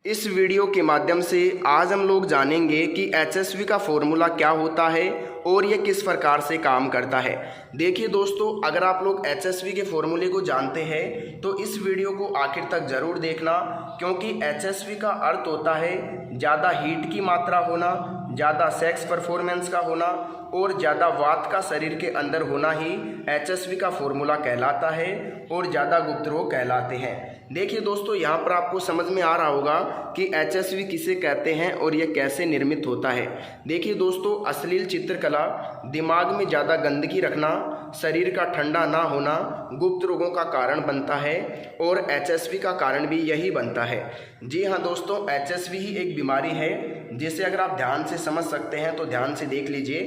इस वीडियो के माध्यम से आज हम लोग जानेंगे कि एचएसवी का फॉर्मूला क्या होता है और ये किस प्रकार से काम करता है। देखिए दोस्तों, अगर आप लोग एचएसवी के फॉर्मूले को जानते हैं तो इस वीडियो को आखिर तक ज़रूर देखना, क्योंकि एचएसवी का अर्थ होता है ज़्यादा हीट की मात्रा होना, ज़्यादा सेक्स परफॉर्मेंस का होना और ज़्यादा वात का शरीर के अंदर होना ही एचएसवी का फॉर्मूला कहलाता है और ज़्यादा गुप्त रोग कहलाते हैं। देखिए दोस्तों, यहाँ पर आपको समझ में आ रहा होगा कि एचएसवी किसे कहते हैं और यह कैसे निर्मित होता है। देखिए दोस्तों, अश्लील चित्रकला, दिमाग में ज़्यादा गंदगी रखना, शरीर का ठंडा ना होना गुप्त रोगों का कारण बनता है और एचएसवी का कारण भी यही बनता है। जी हाँ दोस्तों, एचएसवी ही एक बीमारी है जिसे अगर आप ध्यान से समझ सकते हैं तो ध्यान से देख लीजिए।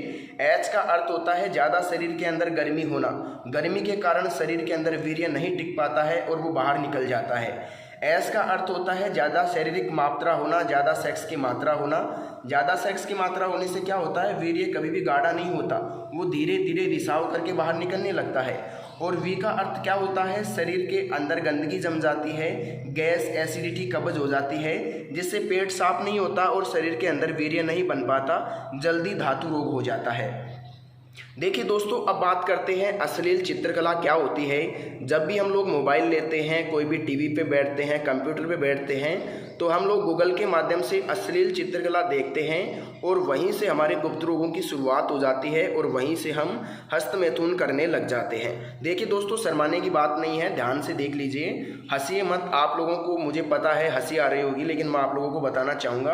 एच का अर्थ होता है ज़्यादा शरीर के अंदर गर्मी होना, गर्मी के कारण शरीर के अंदर वीर्य नहीं टिक पाता है और वो बाहर निकल जाता है। एस का अर्थ होता है ज़्यादा शारीरिक मात्रा होना, ज़्यादा सेक्स की मात्रा होना। ज़्यादा सेक्स की मात्रा होने से क्या होता है, वीर्य कभी भी गाढ़ा नहीं होता, वो धीरे धीरे रिसाव करके बाहर निकलने लगता है। और वी का अर्थ क्या होता है, शरीर के अंदर गंदगी जम जाती है, गैस, एसिडिटी, कब्ज हो जाती है, जिससे पेट साफ नहीं होता और शरीर के अंदर वीर्य नहीं बन पाता, जल्दी धातु रोग हो जाता है। देखिए दोस्तों, अब बात करते हैं अश्लील चित्रकला क्या होती है। जब भी हम लोग मोबाइल लेते हैं, कोई भी टीवी पे बैठते हैं, कंप्यूटर पे बैठते हैं, तो हम लोग गूगल के माध्यम से अश्लील चित्रकला देखते हैं और वहीं से हमारे गुप्त रोगों की शुरुआत हो जाती है और वहीं से हम हस्तमैथुन करने लग जाते हैं। देखिए दोस्तों, शर्माने की बात नहीं है, ध्यान से देख लीजिए, हंसिए मत। आप लोगों को मुझे पता है हंसी आ रही होगी, लेकिन मैं आप लोगों को बताना चाहूँगा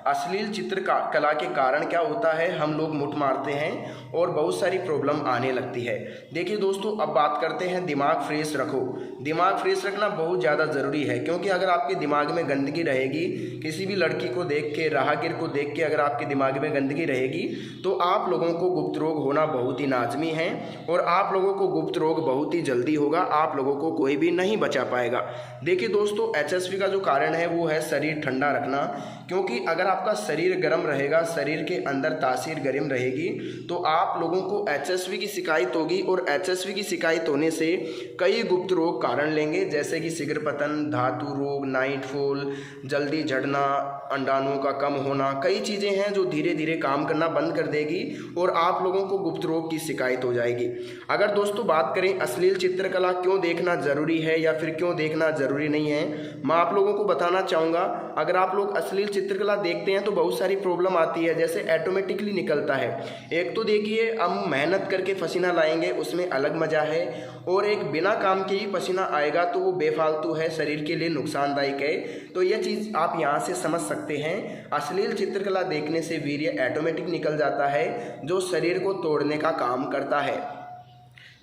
अश्लील चित्रकला के कारण क्या होता है। हम लोग मुठ मारते हैं और बहुत सारी प्रॉब्लम आने लगती है। देखिए दोस्तों, अब बात करते हैं दिमाग फ्रेश रखो। दिमाग फ्रेश रखना बहुत ज़्यादा ज़रूरी है, क्योंकि अगर आपके दिमाग में गंदगी रहेगी, किसी भी लड़की को देख के, राहगीर को देख के अगर आपके दिमाग में गंदगी रहेगी तो आप लोगों को गुप्त रोग होना बहुत ही लाजमी है और आप लोगों को गुप्त रोग बहुत ही जल्दी होगा, आप लोगों को कोई भी नहीं बचा पाएगा। देखिए दोस्तों, एचएसवी का जो कारण है वो है शरीर ठंडा रखना, क्योंकि अगर आपका शरीर गर्म रहेगा, शरीर के अंदर तासीर गर्म रहेगी, तो आप लोगों को एचएसवी की शिकायत होगी और एचएसवी की शिकायत होने से कई गुप्त रोग कारण लेंगे, जैसे कि शीघ्र पतन, धातु रोग, नाइट फॉल, जल्दी झड़ना, अंडाणुओं का कम होना, कई चीज़ें हैं जो धीरे धीरे काम करना बंद कर देगी और आप लोगों को गुप्त रोग की शिकायत हो जाएगी। अगर दोस्तों बात करें अश्लील चित्रकला क्यों देखना ज़रूरी है या फिर क्यों देखना ज़रूरी नहीं है, मैं आप लोगों को बताना चाहूँगा। अगर आप लोग अश्लील चित्रकला देखते हैं तो बहुत सारी प्रॉब्लम आती है, जैसे ऑटोमेटिकली निकलता है। एक तो देखिए, हम मेहनत करके पसीना लाएंगे, उसमें अलग मज़ा है, और एक बिना काम के ही पसीना आएगा तो वो बेफालतू है, शरीर के लिए नुकसानदायक है। तो यह चीज़ आप यहाँ से समझ सकते हैं। अश्लील चित्रकला देखने से वीर्य ऑटोमेटिक निकल जाता है, जो शरीर को तोड़ने का काम करता है।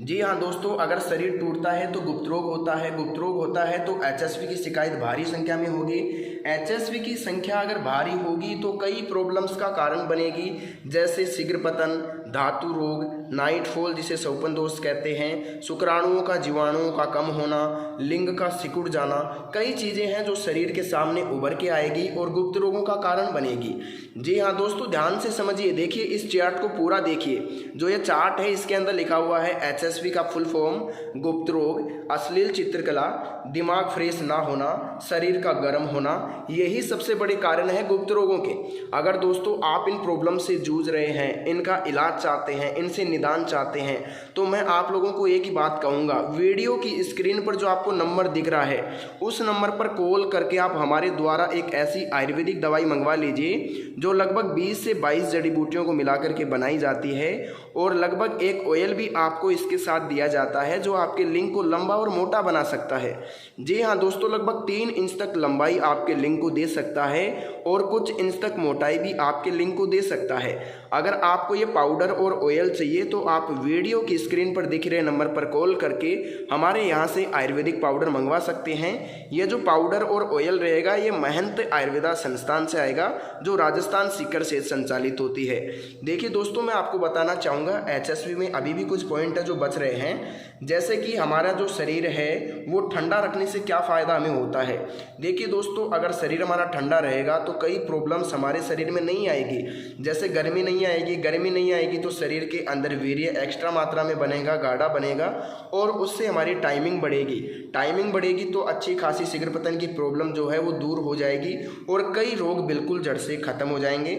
जी हाँ दोस्तों, अगर शरीर टूटता है तो गुप्त रोग होता है, गुप्त रोग होता है तो एचएसवी की शिकायत भारी संख्या में होगी। एचएसवी की संख्या अगर भारी होगी तो कई प्रॉब्लम्स का कारण बनेगी, जैसे शीघ्र पतन, धातु रोग, नाइट फॉल जिसे स्वप्न दोष कहते हैं, शुक्राणुओं का, जीवाणुओं का कम होना, लिंग का सिकुड़ जाना, कई चीज़ें हैं जो शरीर के सामने उभर के आएगी और गुप्त रोगों का कारण बनेगी। जी हाँ दोस्तों, ध्यान से समझिए, देखिए इस चार्ट को पूरा देखिए। जो ये चार्ट है इसके अंदर लिखा हुआ है एचएसवी का फुल फॉर्म, गुप्त रोग, अश्लील चित्रकला, दिमाग फ्रेश ना होना, शरीर का गर्म होना, यही सबसे बड़े कारण है गुप्त रोगों के। अगर दोस्तों आप इन प्रॉब्लम से जूझ रहे हैं, इनका इलाज चाहते हैं, इनसे निदान चाहते हैं, तो मैं आप लोगों को एक ही बात कहूँगा, वीडियो की स्क्रीन पर जो आपको नंबर दिख रहा है उस नंबर पर कॉल करके आप हमारे द्वारा एक ऐसी आयुर्वेदिक दवाई मंगवा लीजिए जो लगभग 20 से 22 जड़ी बूटियों को मिला करके बनाई जाती है, और लगभग एक ऑयल भी आपको इसके साथ दिया जाता है जो आपके लिंग को लंबा और मोटा बना सकता है। जी हाँ दोस्तों, लगभग 3 इंच तक लंबाई आपके लिंग को दे सकता है और कुछ इंच तक मोटाई भी आपके लिंग को दे सकता है। अगर आपको ये पाउडर और ऑयल चाहिए तो आप वीडियो की स्क्रीन पर दिख रहे नंबर पर कॉल करके हमारे यहाँ से आयुर्वेदिक पाउडर मंगवा सकते हैं। ये जो पाउडर और ऑयल रहेगा ये महंत आयुर्वेदा संस्थान से आएगा, जो राजस्थान सीकर से संचालित होती है। देखिए दोस्तों, मैं आपको बताना चाहूँगा एचएसवी में अभी भी कुछ पॉइंट है जो बच रहे हैं, जैसे कि हमारा जो शरीर है वो ठंडा रखने से क्या फ़ायदा हमें होता है। देखिए दोस्तों, अगर शरीर हमारा ठंडा रहेगा तो कई प्रॉब्लम्स हमारे शरीर में नहीं आएगी, जैसे गर्मी नहीं आएगी। गर्मी नहीं आएगी तो शरीर के अंदर फिर वीर्य एक्स्ट्रा मात्रा में बनेगा, गाढ़ा बनेगा और उससे हमारी टाइमिंग बढ़ेगी तो अच्छी खासी शीघ्र पतन की प्रॉब्लम जो है वो दूर हो जाएगी और कई रोग बिल्कुल जड़ से खत्म हो जाएंगे।